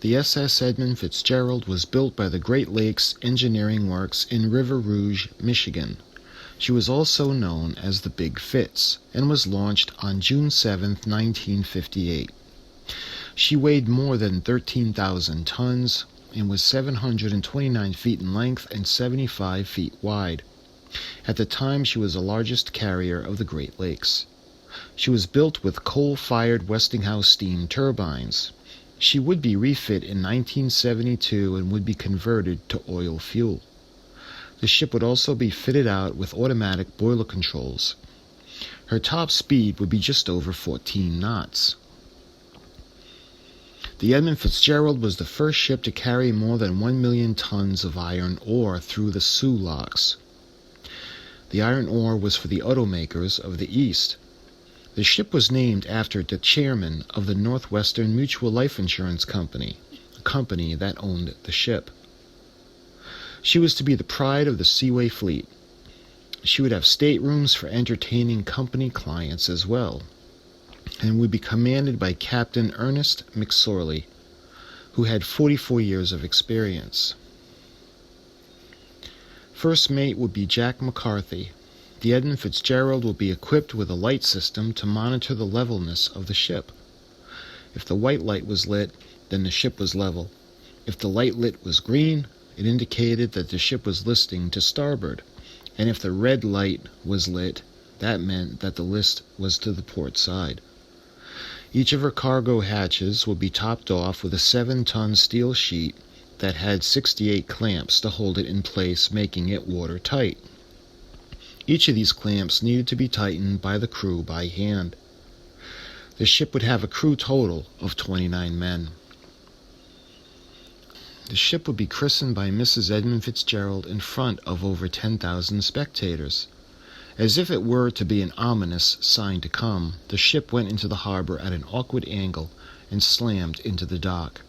The SS Edmund Fitzgerald was built by the Great Lakes Engineering Works in River Rouge, Michigan. She was also known as the Big Fitz and was launched on June 7, 1958. She weighed more than 13,000 tons and was 729 feet in length and 75 feet wide. At the time, she was the largest carrier of the Great Lakes. She was built with coal-fired Westinghouse steam turbines. She would be refit in 1972 and would be converted to oil fuel. The ship would also be fitted out with automatic boiler controls. Her top speed would be just over 14 knots. The Edmund Fitzgerald was the first ship to carry more than 1 million tons of iron ore through the Soo locks. The iron ore was for the automakers of the East. The ship was named after the chairman of the Northwestern Mutual Life Insurance Company, a company that owned the ship. She was to be the pride of the Seaway fleet. She would have staterooms for entertaining company clients as well, and would be commanded by Captain Ernest McSorley, who had 44 years of experience. First mate would be Jack McCarthy. The Edmund Fitzgerald will be equipped with a light system to monitor the levelness of the ship. If the white light was lit, then the ship was level. If the light lit was green, it indicated that the ship was listing to starboard. And if the red light was lit, that meant that the list was to the port side. Each of her cargo hatches would be topped off with a 7-ton steel sheet that had 68 clamps to hold it in place, making it watertight. Each of these clamps needed to be tightened by the crew by hand. The ship would have a crew total of 29 men. The ship would be christened by Mrs. Edmund Fitzgerald in front of over 10,000 spectators. As if it were to be an ominous sign to come, the ship went into the harbor at an awkward angle and slammed into the dock.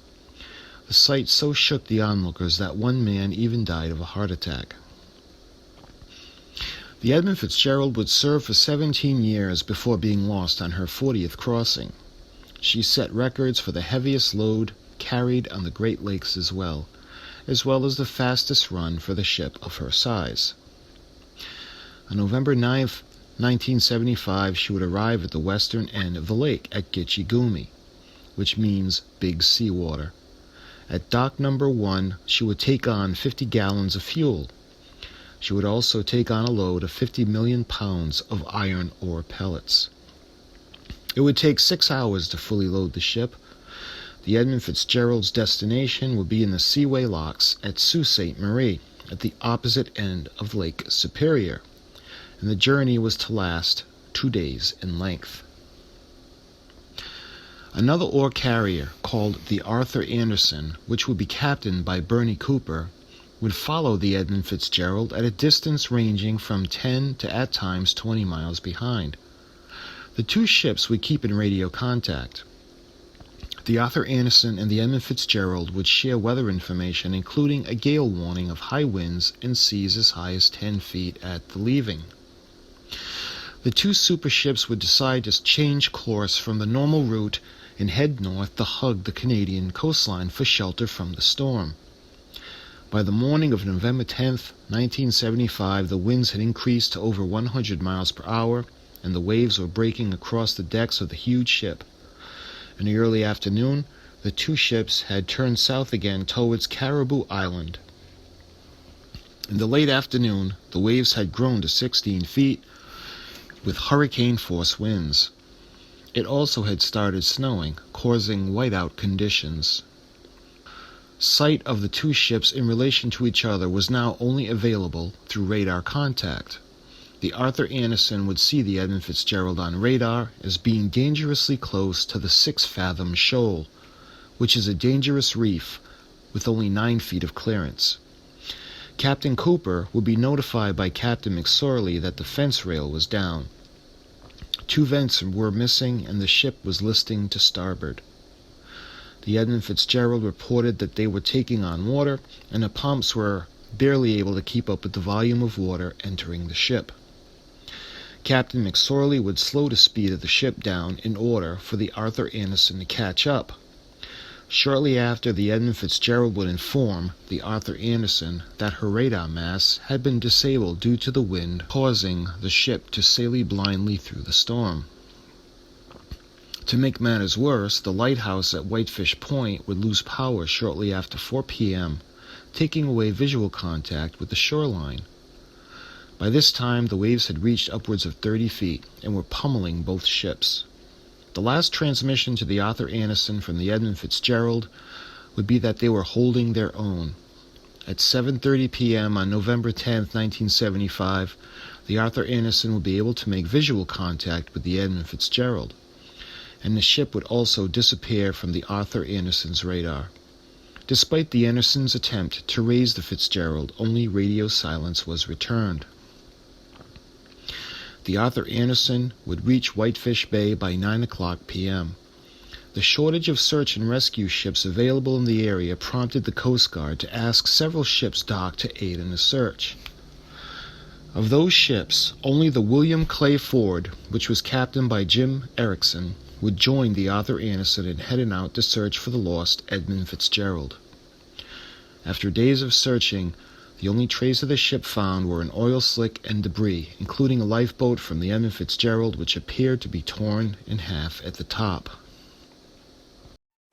The sight so shook the onlookers that one man even died of a heart attack. The Edmund Fitzgerald would serve for 17 years before being lost on her 40th crossing. She set records for the heaviest load carried on the Great Lakes as well as the fastest run for the ship of her size. On November 9, 1975, she would arrive at the western end of the lake at Gitchigumi, which means big seawater. At dock number 1, she would take on 50 gallons of fuel. She would also take on a load of 50 million pounds of iron ore pellets. It would take 6 hours to fully load the ship. The Edmund Fitzgerald's destination would be in the Seaway locks at Sault Ste. Marie, at the opposite end of Lake Superior, and the journey was to last 2 days in length. Another ore carrier, called the Arthur Anderson, which would be captained by Bernie Cooper, would follow the Edmund Fitzgerald at a distance ranging from 10 to at times 20 miles behind. The two ships would keep in radio contact. The Arthur Anderson and the Edmund Fitzgerald would share weather information, including a gale warning of high winds and seas as high as 10 feet at the leaving. The two super ships would decide to change course from the normal route and head north to hug the Canadian coastline for shelter from the storm. By the morning of November 10, 1975, the winds had increased to over 100 miles per hour, and the waves were breaking across the decks of the huge ship. In the early afternoon, the two ships had turned south again towards Caribou Island. In the late afternoon, the waves had grown to 16 feet, with hurricane-force winds. It also had started snowing, causing whiteout conditions. Sight of the two ships in relation to each other was now only available through radar contact. The Arthur Anderson would see the Edmund Fitzgerald on radar as being dangerously close to the 6-fathom shoal, which is a dangerous reef with only 9 feet of clearance. Captain Cooper would be notified by Captain McSorley that the fence rail was down. 2 vents were missing and the ship was listing to starboard. The Edmund Fitzgerald reported that they were taking on water and the pumps were barely able to keep up with the volume of water entering the ship. Captain McSorley would slow the speed of the ship down in order for the Arthur Anderson to catch up. Shortly after, the Edmund Fitzgerald would inform the Arthur Anderson that her radar masts had been disabled due to the wind, causing the ship to sail blindly through the storm. To make matters worse, the lighthouse at Whitefish Point would lose power shortly after 4 p.m., taking away visual contact with the shoreline. By this time, the waves had reached upwards of 30 feet and were pummeling both ships. The last transmission to the Arthur Anderson from the Edmund Fitzgerald would be that they were holding their own. At 7:30 p.m. on November 10, 1975, the Arthur Anderson would be able to make visual contact with the Edmund Fitzgerald, and the ship would also disappear from the Arthur Anderson's radar. Despite the Anderson's attempt to raise the Fitzgerald, only radio silence was returned. The Arthur Anderson would reach Whitefish Bay by 9 o'clock p.m. The shortage of search and rescue ships available in the area prompted the Coast Guard to ask several ships dock to aid in the search. Of those ships, only the William Clay Ford, which was captained by Jim Erickson, would join the Arthur Anderson in heading out to search for the lost Edmund Fitzgerald. After days of searching, the only trace of the ship found were an oil slick and debris, including a lifeboat from the Edmund Fitzgerald, which appeared to be torn in half at the top.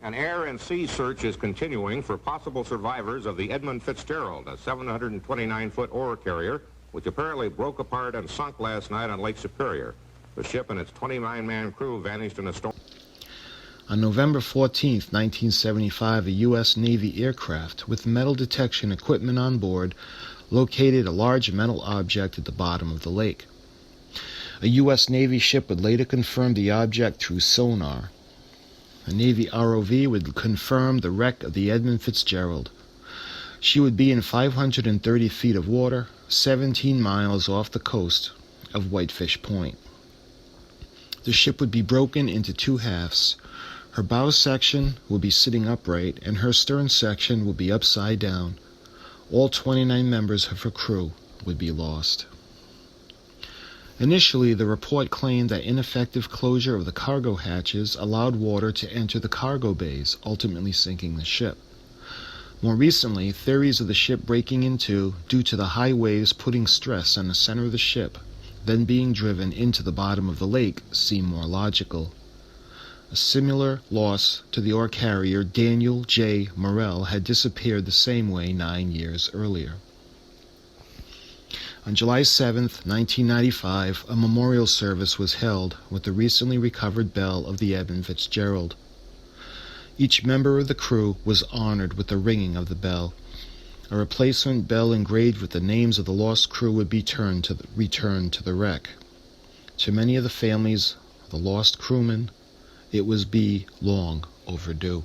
An air and sea search is continuing for possible survivors of the Edmund Fitzgerald, a 729-foot ore carrier, which apparently broke apart and sunk last night on Lake Superior. The ship and its 29-man crew vanished in a storm. On November 14, 1975, a U.S. Navy aircraft with metal detection equipment on board located a large metal object at the bottom of the lake. A U.S. Navy ship would later confirm the object through sonar. A Navy ROV would confirm the wreck of the Edmund Fitzgerald. She would be in 530 feet of water, 17 miles off the coast of Whitefish Point. The ship would be broken into two halves. Her bow section will be sitting upright, and her stern section will be upside down. All 29 members of her crew would be lost. Initially, the report claimed that ineffective closure of the cargo hatches allowed water to enter the cargo bays, ultimately sinking the ship. More recently, theories of the ship breaking in two due to the high waves putting stress on the center of the ship, then being driven into the bottom of the lake, seem more logical. A similar loss to the ore carrier Daniel J. Morrell had disappeared the same way 9 years earlier. On July 7, 1995, a memorial service was held with the recently recovered bell of the Edmund Fitzgerald. Each member of the crew was honored with the ringing of the bell. A replacement bell engraved with the names of the lost crew would be returned to the wreck. To many of the families of the lost crewmen, it was long overdue.